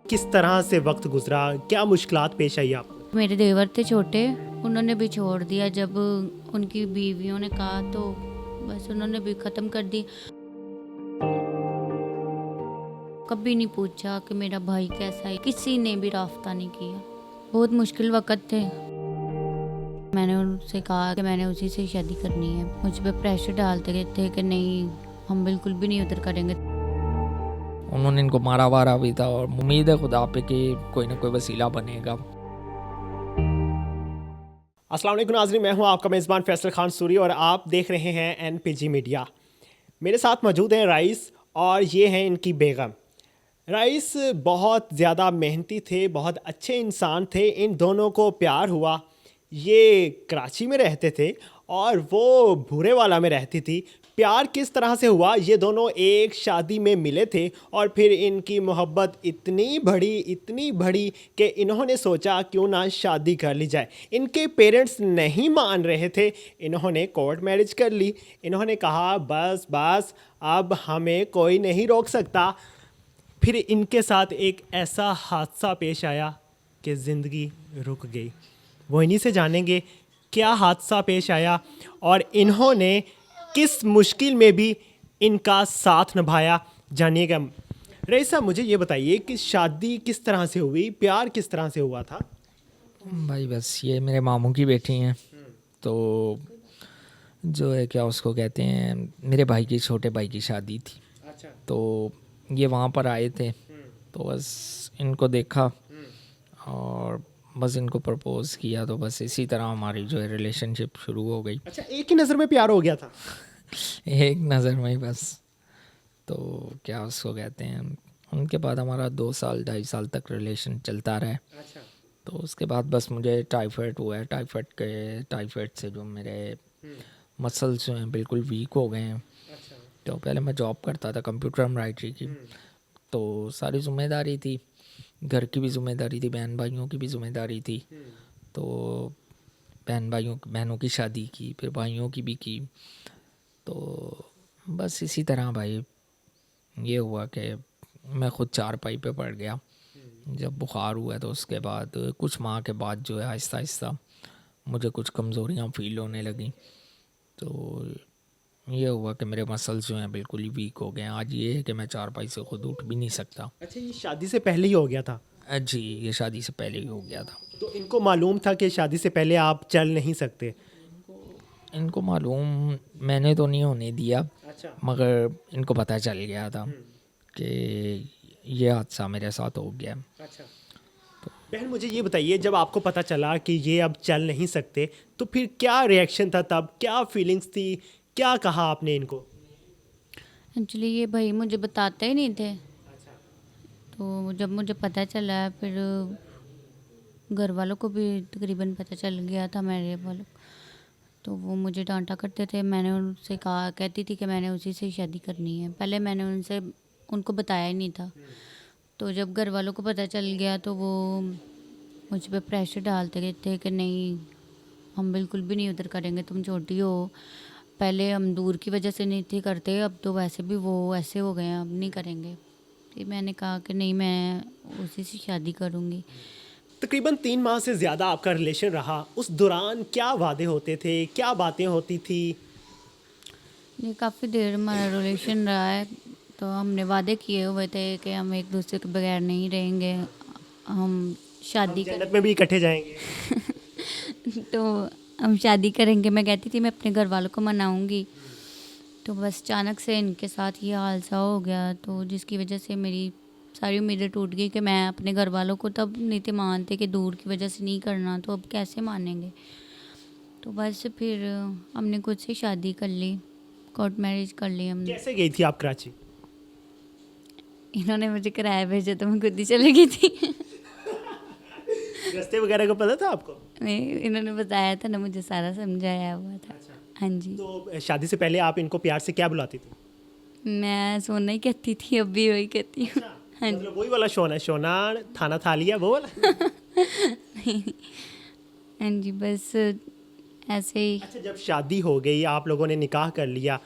किस तरह से वक्त गुजरा, क्या मुश्किलात पेश आई आपको? मेरे देवर थे छोटे, उन्होंने भी छोड़ दिया। जब उनकी बीवियों ने कहा तो बस उन्होंने भी ख़त्म कर दी। कभी नहीं पूछा कि मेरा भाई कैसा है, किसी ने भी रास्ता नहीं किया। बहुत मुश्किल वक़्त थे। मैंने उनसे कहा कि मैंने उसी से शादी करनी है। मुझ पे प्रेशर डालते थे कि नहीं, हम बिल्कुल भी नहीं उधर करेंगे। उन्होंने इनको मारा वारा भी था और उम्मीद है खुदा पे कि कोई ना कोई वसीला बनेगा। अस्सलाम वालेकुम नाज़रीन, मैं हूं आपका मेज़बान फैसल खान सूरी और आप देख रहे हैं एनपीजी मीडिया। मेरे साथ मौजूद हैं राइस और ये हैं इनकी बेगम। राइस बहुत ज़्यादा मेहनती थे, बहुत अच्छे इंसान थे। इन दोनों को प्यार हुआ। ये कराची में रहते थे और वो भूरे वाला में रहती थी। प्यार किस तरह से हुआ, ये दोनों एक शादी में मिले थे और फिर इनकी मोहब्बत इतनी बढ़ी कि इन्होंने सोचा क्यों ना शादी कर ली जाए। इनके पेरेंट्स नहीं मान रहे थे, इन्होंने कोर्ट मैरिज कर ली। इन्होंने कहा बस अब हमें कोई नहीं रोक सकता। फिर इनके साथ एक ऐसा हादसा पेश आया कि ज़िंदगी रुक गई। वो इन्हीं से जानेंगे क्या हादसा पेश आया और इन्होंने किस मुश्किल में भी इनका साथ निभाया। जानिएगा। रईस साहब, मुझे ये बताइए कि शादी किस तरह से हुई, प्यार किस तरह से हुआ था? भाई बस ये मेरे मामू की बेटी हैं, तो जो है क्या उसको कहते हैं, मेरे भाई की छोटे भाई की शादी थी। अच्छा। तो ये वहाँ पर आए थे, तो बस इनको देखा और बस इनको प्रपोज किया। तो बस इसी तरह हमारी जो है रिलेशनशिप शुरू हो गई। अच्छा, एक ही नज़र में प्यार हो गया था? एक नज़र में ही बस। तो क्या उसको कहते हैं, उनके बाद हमारा 2 साल 2.5 साल तक रिलेशन चलता रहा। अच्छा। तो उसके बाद बस मुझे टाइफाइड हुआ है। टाइफाइड से जो मेरे मसल्स जो हैं बिल्कुल वीक हो गए हैं। अच्छा। तो पहले मैं जॉब करता था कंप्यूटर एम्ब्रॉयडरी की, तो सारी जिम्मेदारी थी, घर की भी जिम्मेदारी थी, बहन भाइयों की भी जिम्मेदारी थी। तो बहनों की शादी की, फिर भाइयों की भी की। तो बस इसी तरह भाई ये हुआ कि मैं ख़ुद चारपाई पे पड़ गया। जब बुखार हुआ तो उसके बाद कुछ माह के बाद जो है आहिस्ता आहिस्ता मुझे कुछ कमज़ोरियाँ फ़ील होने लगी। तो ये हुआ कि मेरे मसल्स जो हैं बिल्कुल ही वीक हो गए हैं। आज ये है कि मैं चारपाई से ख़ुद उठ भी नहीं सकता। अच्छा, ये शादी से पहले ही हो गया था? जी, ये शादी से पहले ही हो गया था। तो इनको मालूम था कि शादी से पहले आप चल नहीं सकते? इनको मालूम मैंने तो नहीं होने दिया, अच्छा। मगर इनको पता चल गया था कि ये हादसा मेरे साथ हो गया। अच्छा। बहन, मुझे ये बताइए, जब आपको पता चला कि ये अब चल नहीं सकते तो फिर क्या रिएक्शन था, तब क्या फीलिंग्स थी, क्या कहा आपने इनको? एक्चुअली ये भाई मुझे बताते ही नहीं थे। अच्छा। तो जब मुझे पता चला, फिर घर वालों को भी तकरीबन पता चल गया था, मेरे वालों। तो वो मुझे डांटा करते थे। मैंने उनसे कहती थी कि मैंने उसी से शादी करनी है। पहले मैंने उनको बताया ही नहीं था। तो जब घर वालों को पता चल गया तो वो मुझ पे प्रेशर डालते थे कि नहीं, हम बिल्कुल भी नहीं उधर करेंगे, तुम छोटी हो। पहले हम दूर की वजह से नहीं थे करते, अब तो वैसे भी वो ऐसे हो गए हैं, अब नहीं करेंगे। फिर मैंने कहा कि नहीं, मैं उसी से शादी करूँगी। तकरीबन 3 माह से ज़्यादा आपका रिलेशन रहा। उस दौरान क्या वादे होते थे, क्या बातें होती थी? ये काफ़ी देर हमारा रिलेशन रहा है। तो हमने वादे किए हुए थे कि हम एक दूसरे के बगैर नहीं रहेंगे, हम शादी जन्नत में भी इकट्ठे जाएंगे? तो हम शादी करेंगे। मैं कहती थी मैं अपने घर वालों को मनाऊंगी। तो बस अचानक से इनके साथ ये हादसा हो गया, तो जिसकी वजह से मेरी सारी उम्मीदें टूट गई कि मैं अपने घर वालों को तब नहीं थे मानते कि दूर की वजह से नहीं करना, तो अब कैसे मानेंगे। तो बस फिर हमने खुद से शादी कर ली, कोर्ट मैरिज कर ली हमने। कैसे गई थी आप कराची? इन्होंने मुझे किराया भेजा तो मैं खुद ही चली गई थी। रास्ते वगैरह का पता था आपको? नहीं, इन्होंने बताया था ना, मुझे सारा समझाया हुआ था। हाँ जी। तो शादी से पहले आप इनको प्यार से क्या बुलाती थी? मैं सोना ही कहती थी, अब भी वही कहती हूँ। हाँ जी। मतलब वही वाला शोना शोना थाना था लिया वो वाला? हाँ जी, बस ऐसे ही। अच्छा, जब शादी हो गई, आप लोगों ने निकाह कर लिया,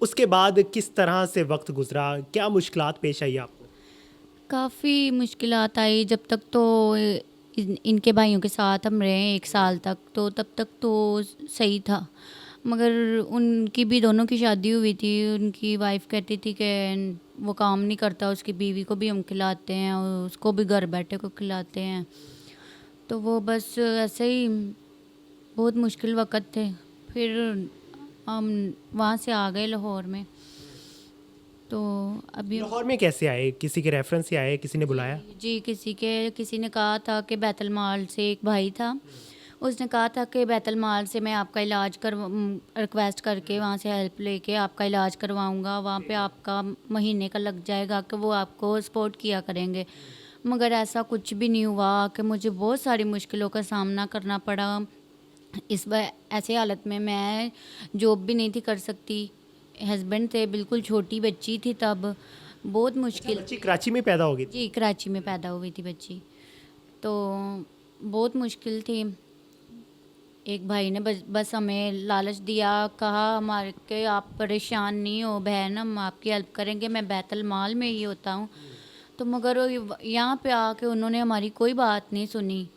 उसके बाद किस तरह से वक्त गुजरा, क्या मुश्किलात पेश आई आपको? काफ़ी मुश्किलात आई जब तक तो इनके भाइयों के साथ हम रहे 1 साल तक, तो तब तक तो सही था। मगर उनकी भी दोनों की शादी हुई थी। उनकी वाइफ कहती थी कि वो काम नहीं करता, उसकी बीवी को भी हम खिलाते हैं और उसको भी घर बैठे को खिलाते हैं। तो वो बस ऐसे ही बहुत मुश्किल वक़्त थे। फिर हम वहाँ से आ गए लाहौर में। तो अभी लाहौर में कैसे आए? किसी के रेफरेंस से आए, किसी ने बुलाया? जी किसी ने कहा था कि बैतुल माल से एक भाई था, उसने कहा था कि बैतुल माल से मैं आपका इलाज रिक्वेस्ट करके वहाँ से हेल्प लेके आपका इलाज करवाऊँगा, वहाँ पे आपका महीने का लग जाएगा कि वो आपको सपोर्ट किया करेंगे। मगर ऐसा कुछ भी नहीं हुआ कि मुझे बहुत सारी मुश्किलों का सामना करना पड़ा। ऐसे हालत में मैं जॉब भी नहीं थी कर सकती, हस्बैंड थे, बिल्कुल छोटी बच्ची थी तब, बहुत मुश्किल। बच्ची कराची में पैदा होगी? जी कराची में पैदा हुई थी बच्ची, तो बहुत मुश्किल थी। एक भाई ने बस हमें लालच दिया, कहा हमारे के आप परेशान नहीं हो बहन, हम आपकी हेल्प करेंगे, मैं बैतुल माल में ही होता हूँ। तो मगर यहाँ पे आके उन्होंने हमारी कोई बात नहीं सुनी।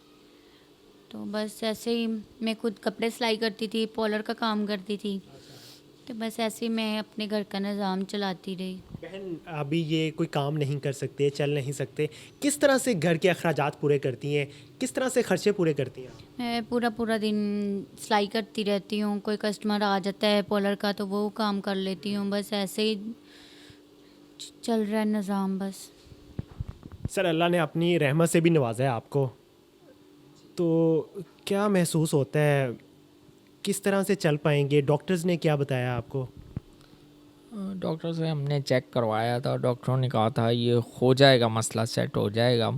तो बस ऐसे ही मैं खुद कपड़े सिलाई करती थी, पॉलर का काम करती थी, तो बस ऐसे ही मैं अपने घर का निज़ाम चलाती रही। बहन अभी ये कोई काम नहीं कर सकते, चल नहीं सकते, किस तरह से घर के अखराजात पूरे करती हैं, किस तरह से खर्चे पूरे करती हैं? मैं पूरा दिन सिलाई करती रहती हूँ, कोई कस्टमर आ जाता है पॉलर का तो वो काम कर लेती हूँ, बस ऐसे ही चल रहा है निज़ाम बस। सर अल्लाह ने अपनी रहमत से भी नवाजा है आपको, तो क्या महसूस होता है, किस तरह से चल पाएंगे? डॉक्टर्स ने क्या बताया आपको? डॉक्टर से हमने चेक करवाया था, डॉक्टरों ने कहा था ये हो जाएगा, मसला सेट हो जाएगा,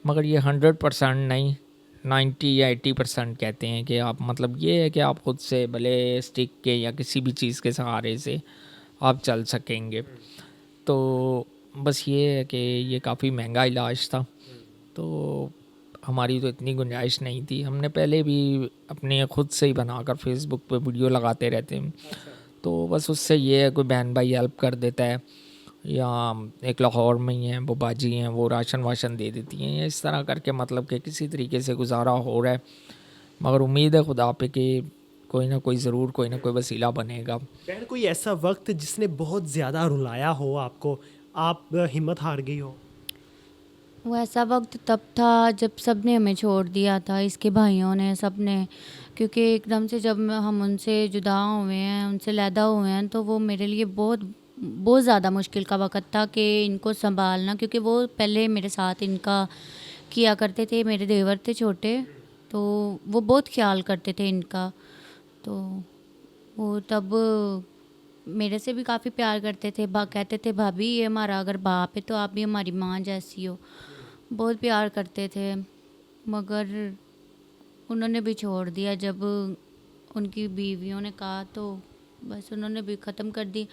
मगर ये 100% नहीं, 90 या 80% कहते हैं कि आप मतलब ये है कि आप खुद से भले स्टिक के या किसी भी चीज़ के सहारे से आप चल सकेंगे। तो बस ये है कि ये काफ़ी महंगा इलाज था, तो हमारी तो इतनी गुंजाइश नहीं थी। हमने पहले भी अपने खुद से ही बनाकर फेसबुक पे वीडियो लगाते रहते हैं, तो बस उससे ये है कोई बहन भाई हेल्प कर देता है, या एक लाहौर में ही हैं वो बाजी हैं, वो राशन वाशन दे देती हैं, या इस तरह करके मतलब कि किसी तरीके से गुजारा हो रहा है। मगर उम्मीद है खुदा पे कि कोई ना कोई ज़रूर कोई ना कोई वसीला बनेगा। बहन कोई ऐसा वक्त जिसने बहुत ज़्यादा रुलाया हो आपको, आप हिम्मत हार गई हो? वो ऐसा वक्त तब था जब सब ने हमें छोड़ दिया था, इसके भाइयों ने, सब ने, क्योंकि एकदम से जब हम उनसे जुदा हुए हैं, उनसे लैदा हुए हैं, तो वो मेरे लिए बहुत बहुत ज़्यादा मुश्किल का वक़्त था कि इनको संभालना, क्योंकि वो पहले मेरे साथ इनका किया करते थे, मेरे देवर थे छोटे, तो वो बहुत ख्याल करते थे इनका। तो वो तब मेरे से भी काफ़ी प्यार करते थे, कहते थे भाभी ये हमारा अगर बाप है तो आप भी हमारी माँ जैसी हो, बहुत प्यार करते थे। मगर उन्होंने भी छोड़ दिया जब उनकी बीवियों ने कहा, तो बस उन्होंने भी ख़त्म कर दी।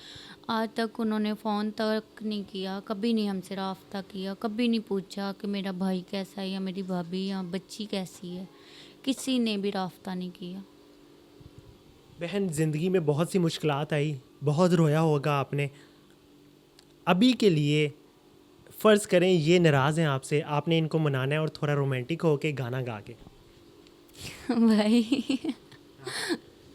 आज तक उन्होंने फ़ोन तक नहीं किया, कभी नहीं हमसे राब्ता किया, कभी नहीं पूछा कि मेरा भाई कैसा है या मेरी भाभी या बच्ची कैसी है, किसी ने भी राब्ता नहीं किया। बहन ज़िंदगी में बहुत सी मुश्किलात आई, बहुत रोया होगा आपने। अभी के लिए फ़र्ज़ करें ये नाराज़ हैं आपसे, आपने इनको मनाना है और थोड़ा रोमांटिक होके गाना गा के। भाई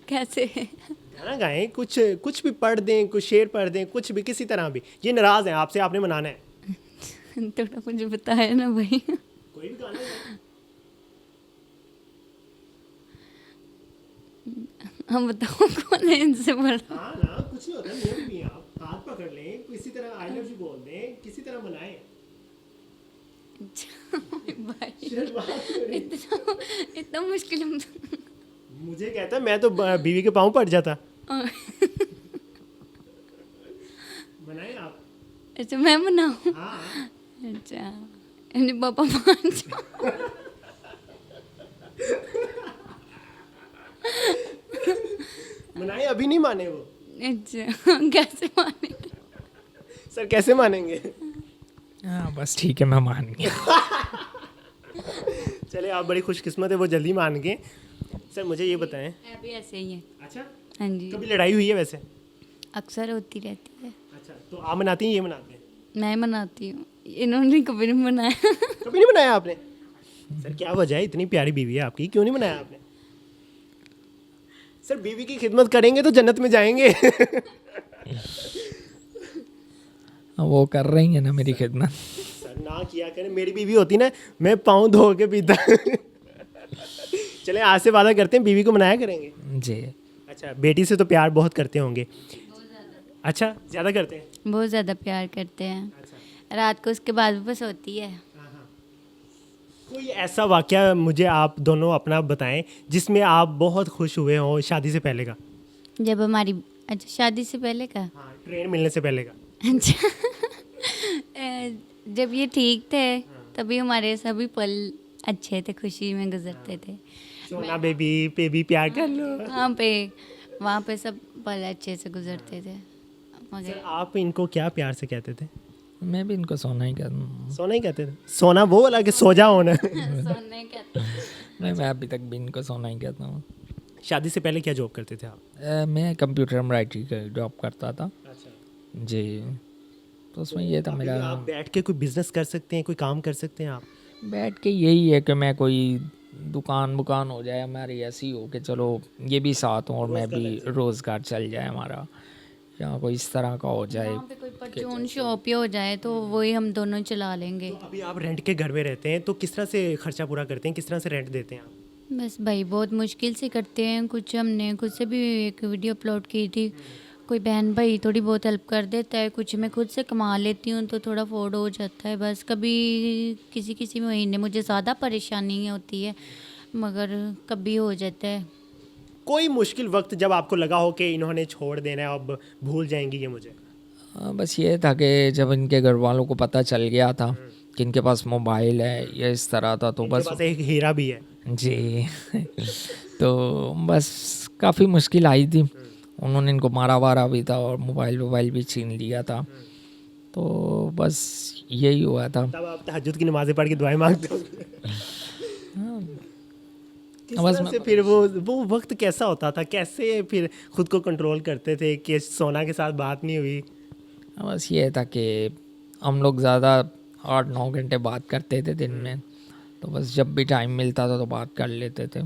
कैसे? गाना गाएं, कुछ कुछ भी पढ़ दें, कुछ शेर पढ़ दें, कुछ भी, किसी तरह भी। ये नाराज़ हैं आपसे, आपने मनाना है। थोड़ा मुझे बताया ना भाई। कोई भी गाना गाएं। हम बताओ कौन है इनसे बड़ा? हाँ ना, कुछ नहीं होता, मूड भी हैं आप, हाथ पकड़ लें, किसी तरह आई लव यू बोल दें, किसी तरह मनाएं। भाई शर्मात क्यों रही? इतना मुश्किल मुझे कहता मैं तो बीवी के पाँव पड़ जाता। बनाए आप। अच्छा मैं बनाऊँ? हाँ अच्छा इनके पापा मान जाओ। बनाए, अभी नहीं माने वो। अच्छा कैसे माने? सर कैसे मानेंगे? हाँ बस ठीक है, मैं मान गया। चले आप बड़ी खुशकिस्मत है, वो जल्दी मान गए। सर मुझे ये बताएं। अभी ऐसे ही है। अच्छा, हाँ जी, कभी लड़ाई हुई है वैसे? अक्सर होती रहती है। अच्छा, तो आप मनाती हैं, ये मनाते हैं? मैं मनाती हूँ, इन्होंने कभी नहीं बनाया। कभी नहीं बनाया आपने? सर क्या वजह है, इतनी प्यारी बीवी है आपकी, क्यों नहीं बनाया आपने? सर बीवी की खिदमत करेंगे तो जन्नत में जाएंगे। वो कर रही है ना मेरी खिदमत। सर ना किया करें, मेरी बीवी होती ना मैं पाँव धो के पीता। चले आज से वादा करते हैं बीवी को मनाया करेंगे। जी। अच्छा बेटी से तो प्यार बहुत करते होंगे। अच्छा ज़्यादा करते हैं। बहुत ज़्यादा प्यार करते हैं। रात को उसके बाद बस होती है। कोई ऐसा वाकया मुझे आप दोनों अपना बताएं जिसमें आप बहुत खुश हुए हो शादी से पहले का। जब हमारी, अच्छा शादी से पहले का, हाँ ट्रेन मिलने से पहले का। अच्छा जब ये ठीक थे तभी हमारे सभी पल अच्छे थे, खुशी में गुजरते थे। सोना बेबी पे भी प्यार कर लो। वहाँ पे सब पल अच्छे से गुजरते थे। सर मगर आप इनको क्या प्यार से कहते थे? मैं भी इनको सोना ही कहता हूँ। सोना ही कहते थे? सोना वो वाला कि सो जाओ ना। सोने कहते नहीं, मैं अभी तक भी इनको सोना ही कहता हूँ। शादी से पहले क्या जॉब करते थे आप? मैं कंप्यूटर एम्ब्रॉयडरी का जॉब करता था। अच्छा जी। तो उसमें ये था मेरा, आप बैठ के कोई बिजनेस कर सकते हैं, कोई काम कर सकते हैं आप? बैठ के यही है कि मैं कोई दुकान बुकान हो जाए हमारी, ऐसी हो कि चलो ये भी साथ हो और मैं भी, रोज़गार चल जाए हमारा, या कोई इस तरह का हो जाए। वहाँ पे कोई परचून शॉप ही हो जाए तो वही हम दोनों चला लेंगे। अभी आप रेंट के घर में रहते हैं तो किस तरह से खर्चा पूरा करते हैं, किस तरह से रेंट देते हैं आप? बस भाई बहुत मुश्किल से करते हैं। कुछ हमने खुद से भी एक वीडियो अपलोड की थी, कोई बहन भाई थोड़ी बहुत हेल्प कर देता है, कुछ मैं खुद से कमा लेती हूँ तो थोड़ा अफोर्ड हो जाता है। बस कभी किसी किसी महीने मुझे ज़्यादा परेशानी होती है, मगर कभी हो जाता है। कोई मुश्किल वक्त जब आपको लगा हो कि इन्होंने छोड़ देना है, अब भूल जाएंगी ये मुझे? बस ये था कि जब इनके घर वालों को पता चल गया था कि इनके पास मोबाइल है या इस तरह था, तो इनके बस पास एक हीरा भी है। जी। तो बस काफ़ी मुश्किल आई थी। उन्होंने इनको मारा वारा भी था और मोबाइल भी छीन लिया था। तो बस यही हुआ था। तब आप तहज्जुद की नमाज़ें पढ़ के दुआएं मांगते हो? किस बस तरह से फिर वो वक्त कैसा होता था, कैसे फिर खुद को कंट्रोल करते थे कि सोना के साथ बात नहीं हुई? बस ये था कि हम लोग ज़्यादा 8-9 घंटे बात करते थे दिन में, तो बस जब भी टाइम मिलता था तो बात कर लेते थे।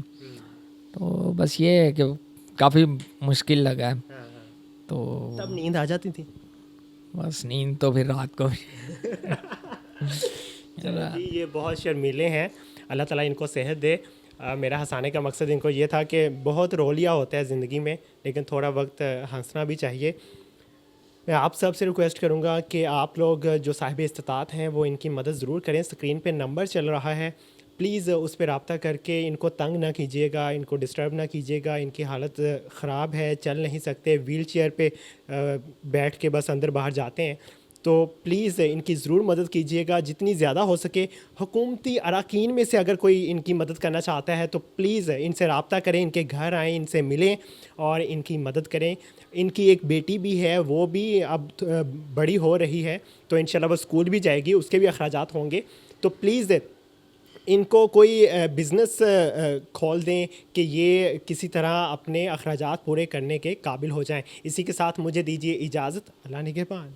तो बस ये है कि काफ़ी मुश्किल लगा है। तो तब नींद आ जाती थी? बस नींद तो फिर रात को भी। चलो जी, ये बहुत शर्मीले हैं, अल्लाह ताला इनको सेहत दे। मेरा हंसाने का मकसद इनको ये था कि बहुत रो लिया होता है ज़िंदगी में, लेकिन थोड़ा वक्त हंसना भी चाहिए। मैं आप सब से रिक्वेस्ट करूँगा कि आप लोग जो साहिब इस्तात हैं वो इनकी मदद ज़रूर करें। स्क्रीन पे नंबर चल रहा है, प्लीज़ उस पर रब्ता करके इनको तंग ना कीजिएगा, इनको डिस्टर्ब ना कीजिएगा। इनकी हालत ख़राब है, चल नहीं सकते, व्हील चेयर पे बैठ के बस अंदर बाहर जाते हैं। तो प्लीज़ इनकी ज़रूर मदद कीजिएगा जितनी ज़्यादा हो सके। हुकूमती अरकान में से अगर कोई इनकी मदद करना चाहता है तो प्लीज़ इनसे रब्ता करें, इनके घर आएँ, इनसे मिलें और इनकी मदद करें। इनकी एक बेटी भी है, वो भी अब बड़ी हो रही है, तो इंशाल्लाह वो स्कूल भी जाएगी, उसके भी अखराजात होंगे। तो प्लीज़ इनको कोई बिज़नेस खोल दें कि ये किसी तरह अपने अखराजात पूरे करने के काबिल हो जाएं। इसी के साथ मुझे दीजिए इजाज़त। अल्लाह निगहबान।